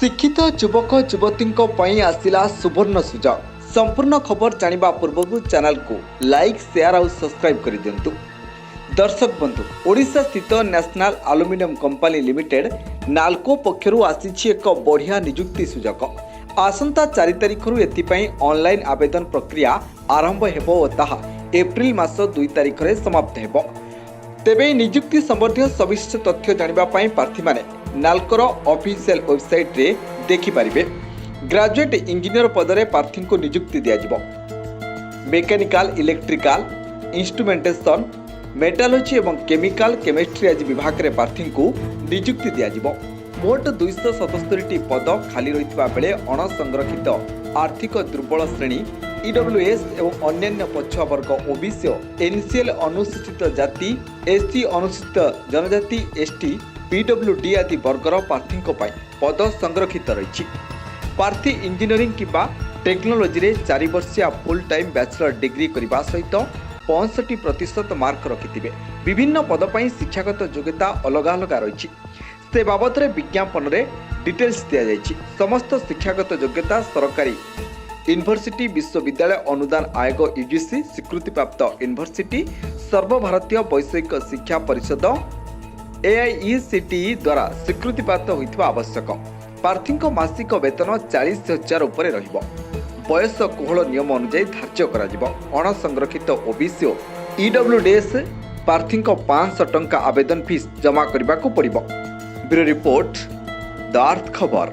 शिक्षित युवक युवती आसला सुवर्ण सुजोग। संपूर्ण खबर जानिबा पूर्व चैनल को लाइक शेयर और सब्सक्राइब कर दिंतु। दर्शक बंधु, ओडिशा स्थित national aluminium company limited NALCO पक्षरु आसीछि एक बढ़िया नियुक्ति सुजोग। आसंता 4 तारिखरु एथिपई ऑनलाइन आवेदन प्रक्रिया आरंभ हेबो ओ ताहा एप्रिल मास 2 तारिख रे समाप्त हेबो। तेबे नियुक्ति संबंधी सविशेष तथ्य जानिबा पई प्रार्थी माने नाल्कोर ऑफिशियल वेबसाइट रे देखि परिबे। ग्रेजुएट इंजीनियर पदरे प्रार्थी को नियुक्ति दिया जिवो। मेकानिकल, इलेक्ट्रिकल, इंस्ट्रूमेंटेशन, मेटालर्जी एवं केमिकल केमिस्ट्री आदि विभाग रे प्रार्थी को नियुक्ति दिया जिवो। मोट 277 पद खाली रहितबा बेले अणसंरक्षित आर्थिक दुर्बल श्रेणी ईडब्ल्यूएस एवं अन्य पछुआ वर्ग ओबीसी, एनसीएल अनुसूचित जाति, एससी अनुसूचित जनजाति, एसटी, पीडब्ल्यूडी आदि वर्गर प्रार्थी पद संरक्षित रही। प्रार्थी इंजीनियरिंग किंबा टेक्नोलोजी रे 4 वर्षिया फुल टाइम बैचलर डिग्री करने सहित 65% मार्क रखिथिबे। विभिन्न पद पर शिक्षागत योग्यता अलग अलग रही। से बाबद विज्ञापन रे डिटेल्स दिया जायछि। समस्त शिक्षागत योग्यता सरकारी यूनिवर्सिटी, विश्वविद्यालय अनुदान आयोग यूजीसी स्वीकृति प्राप्त यूनिवर्सिटी, सर्वभारतीय वैषयिक शिक्षा परिषद AIECTE द्वारा स्वीकृति प्राप्त होइथिबा आवश्यक। प्रार्थी मासिक वेतन 40,000 उपरे रहिबो। बयस कोहल नियम अनुसार धार्य करा। अणसंरक्षित ओबीसी और ईडब्ल्यूडीएस प्रार्थी 500 टंका आवेदन फीस जमा करने को पड़िबो। ब्यूरो रिपोर्ट, द अर्थ खबर।